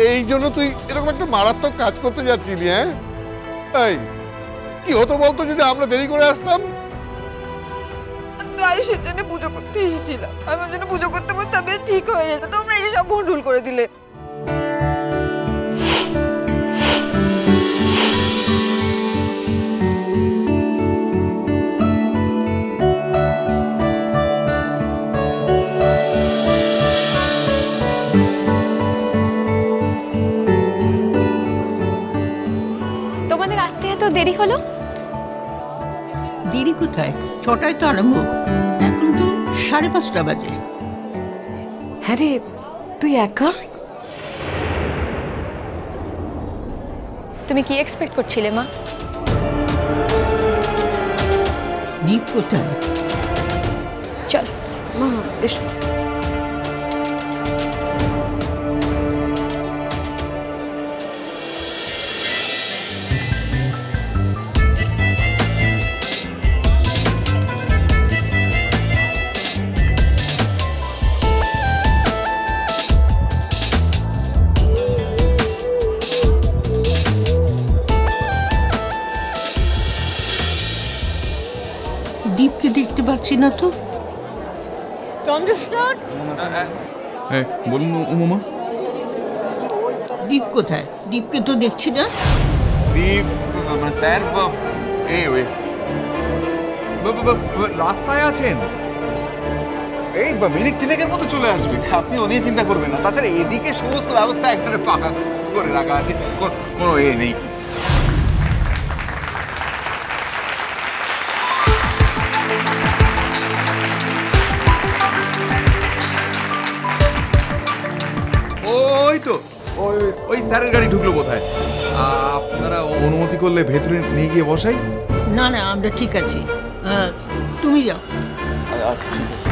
এই জন্য তুই এরকম একটা মারাত্মক কাজ করতে যাচ্ছিলি? হ্যাঁ, এই কি হতো বলতো যদি আমরা দেরি করে আসতাম? আমি তো আয়ুষের জন্য পুজো করতে এসেছিলাম, আমার জন্য পুজো করতে করতে আমি ঠিক হয়ে যেত, তোমরা এসে সব ভুল করে দিলে। তোমাদের আসতে এত দেরি হলো? দেরি কোথায়, 6টায় তো আরম্ভ, এখন তো 5:30 বাজে। হ্যাঁ রে, তুই একা? তুমি কি এক্সপেক্ট করছিলে মা? দীপ কোথায়? চল মা এসো। দীপকে দেখতে পাচ্ছি না তো। বলুন উমা। দীপ কোথায়? দীপকে তো দেখছি না। দীপ স্যার রাস্তায় আছেন, এই মিনিট 3-এর মতো চলে আসবে, আপনি ও নিয়ে চিন্তা করবেন না। তাছাড়া এদিকে সমস্ত ব্যবস্থা এখানে পাকা করে রাখা আছে, কোনো নেই। ওই তো ওই স্যারের গাড়ি ঢুকলো বোধহয়। আপনারা অনুমতি করলে ভেতরে নিয়ে গিয়ে বসাই? না না, আমরা ঠিক আছি, তুমি যাও। আচ্ছা ঠিক আছে।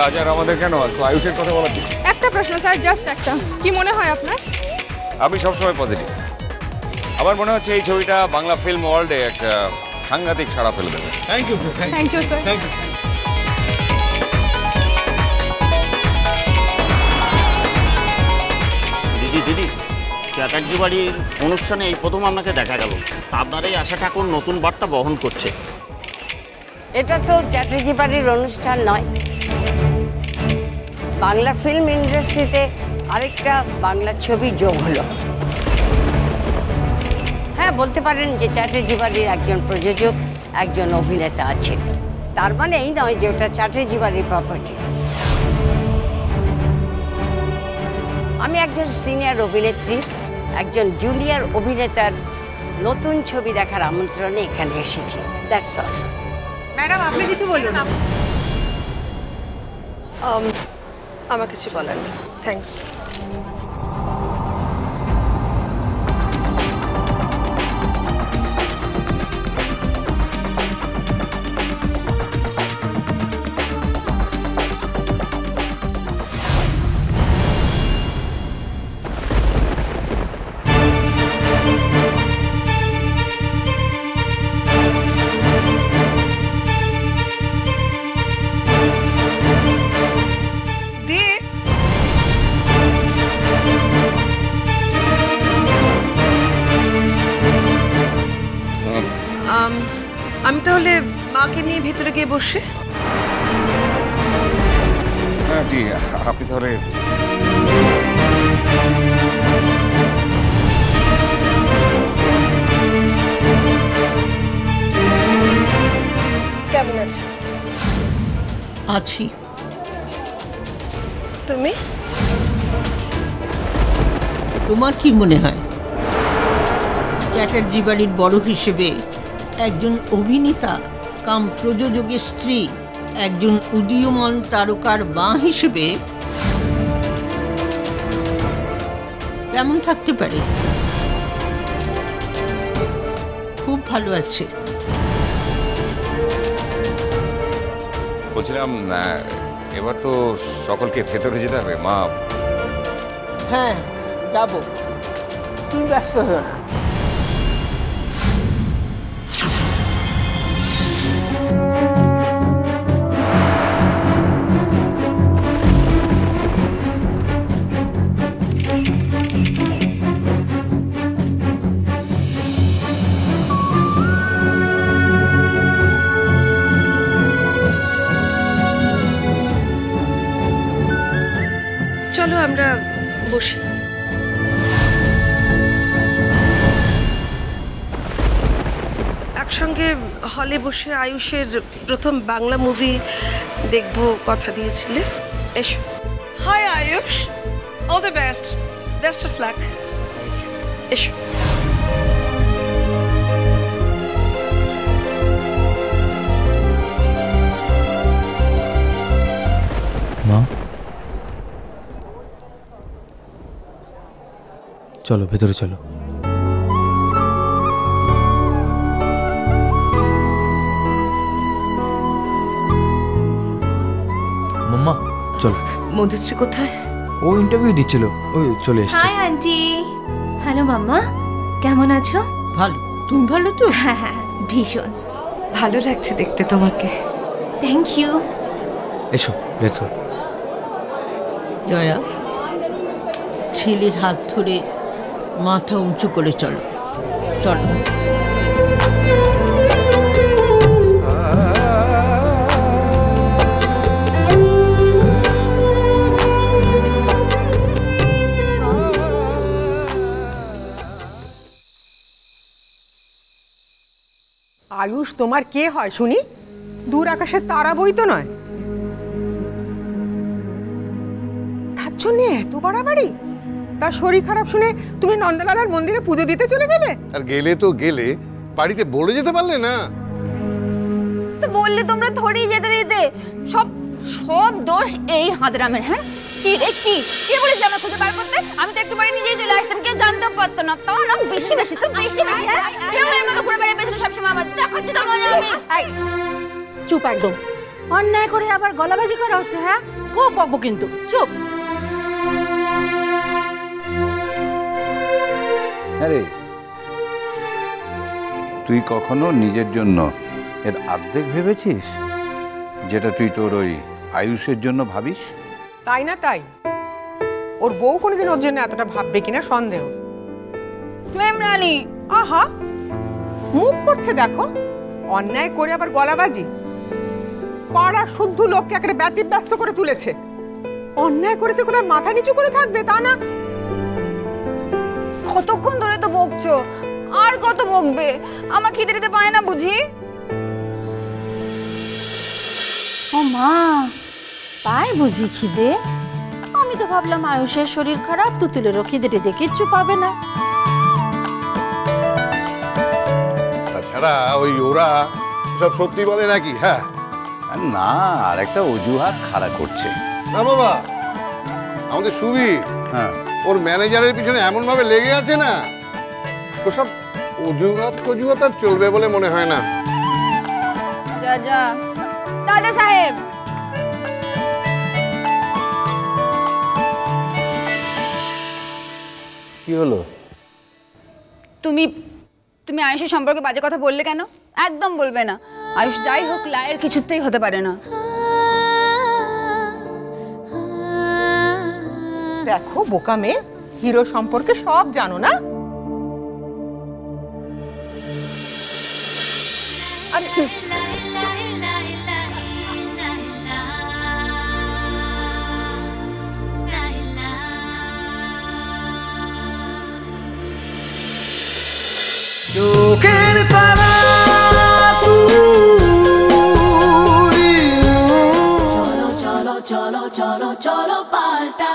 আজ আর আমাদের কেন আয়ুষের কথা বলা? একটা প্রশ্ন স্যার, জাস্ট একটা, কি মনে হয় আপনার? আমি সবসময় পজিটিভ। আমার মনে হচ্ছে এই ছবিটা বাংলা ফিল্ম ওয়ার্ল্ডে একটা সাংঘাতিক সাড়া ফেলে দেবে। Thank you sir. Thank you sir. Thank you sir. দিদি চ্যাটার্জি বাড়ির অনুষ্ঠানে এই প্রথম আপনাকে দেখা গেল, আপনার এই আশাটা কোন নতুন বার্তা বহন করছে? এটা তো চ্যাটার্জি বাড়ির অনুষ্ঠান নয়, বাংলা ফিল্ম ইন্ডাস্ট্রিতে আরেকটা বাংলা ছবি যোগ হলো। হ্যাঁ, বলতে পারেন যে চ্যাটার্জি বাড়ির একজন প্রযোজক, একজন অভিনেতা আছে, তার মানে এই নয় যে ওটা চ্যাটার্জি বাড়ির প্রপার্টি। আমি একজন সিনিয়র অভিনেত্রী, একজন জুনিয়র অভিনেতার নতুন ছবি দেখার আমন্ত্রণে এখানে এসেছি, দ্যাটস অল। ম্যাডাম আপনি কিছু বলুন। আমার কিছু বলার নেই, থ্যাঙ্কস। আমি তাহলে মাকে নিয়ে ভেতরে গিয়ে বসে। হ্যাঁ ঠিক, আপনি তাহলে কেমন আছে? আছি। তুমি? তোমার কি মনে হয় চ্যাটার্জি বাড়ির বড় হিসেবে একজন অভিনেতা কাম প্রযোজকের স্ত্রী একজন উদীয়মান তারকার মা হিসেবে কেমন থাকতে পারে? খুব ভালো আছে। বলছিলাম এবার তো সকলকে ভেতরে যেতে হবে মা। হ্যাঁ যাবো, তুমি ব্যস্ত হও না। চলো আমরা বসি। একসঙ্গে হলে বসে আয়ুষের প্রথম বাংলা মুভি দেখবো কথা দিয়েছিলে। এসো। Hi Ayush, all the best, best of luck. এসো। মা চলো ভেতরে চলো। মাম্মা চলো। মধুশ্রী কোথায়? ও ইন্টারভিউ দিচ্ছিল, ওই চলে এসেছে। Hi aunty. হ্যালো মাম্মা, কেমন আছো? ভালো, তুমি ভালো তো? হ্যাঁ হ্যাঁ ভীষণ ভালো লাগছে দেখতে তোমাকে। Thank you. এসো লেটস গো। জয়া, ছেলের হাত ধরে মাথা উঁচু করে চলো চলো। আয়ুষ তোমার কে হয় শুনি? দূর আকাশের তারা বই তো নয়। তার জন্য এত বাড়াবাড়ি? তার শরীর খারাপ শুনে তুমি নন্দলালার মন্দিরে পুজো দিতে চলে গেলে? আর গেলে তো গেলে, বাড়িতে বলে যেতে পারলে না? তো বললে তোমরা থোড়ি যেতে দিতে। সব সব দোষ এই হাদরামের। হ্যাঁ কি রে, কি কে বলেছে আমরা খুঁজে বার করতে? আমি তো একটু বাড়ি নিজেই চলে আসতাম, কেউ জানতেও পারতো না। তাও না বেশি বেশি তো বেশি বেশি প্রেমের মতো ঘুরে বেড়ায় পেছনে সবসময় আমার দেখাচ্ছি তো মজা আমি। চুপ একদম। অন্যায় করে আবার গলাবাজি করা হচ্ছে। হ্যাঁ খুব বকবো কিন্তু। চুপ। আরে তুই কখনো নিজের জন্য এর অর্ধেক ভেবেছিস যেটা তুই তোর ওই আয়ুষের জন্য ভাবিস? তাই না তাই? ওর বউ কোনোদিন ওর জন্য এতটা ভাববে কিনা সন্দেহ। মেমরানি আহা মুখ করছে দেখো। অন্যায় করে আবার গলাবাজি। পাড়া শুদ্ধ লোককে একেবারে ব্যতিব্যস্ত করে তুলেছে। অন্যায় করেছে কোথায় মাথা নিচু করে থাকবে তা না? কতক্ষণ ধরে তো বকছো, আর কত বকবে? আমার খিদে দিতে পায় না বুঝি? ও মা, পায় বুঝি খিদে? আমি তো ভাবলাম আয়ুষের শরীর খারাপ, তুতুলেরও খিদে টিদে কিচ্ছু পাবে না। তাছাড়া ওই ওরা সব সত্যি বলে নাকি? হ্যাঁ না, আর একটা অজুহাত খাড়া করছে। না বাবা, আমাদের সুবীর হ্যাঁ ওর ম্যানেজারের পিছনে এমন ভাবে লেগে আছে না, ওসব অজুহাত ফজুহাত আর চলবে বলে মনে হয় না। যা যা দাদা সাহেব। কি হলো? তুমি তুমি আয়ুষের সম্পর্কে বাজে কথা বললে কেন? একদম বলবে না। আয়ুষ যাই হোক লায়ের কিছুতেই হতে পারে না। দেখো বোকা মেয়ে, হিরো সম্পর্কে সব জানো না? চোখের তারা চলো চলো চলো চলো চলো পাল্টা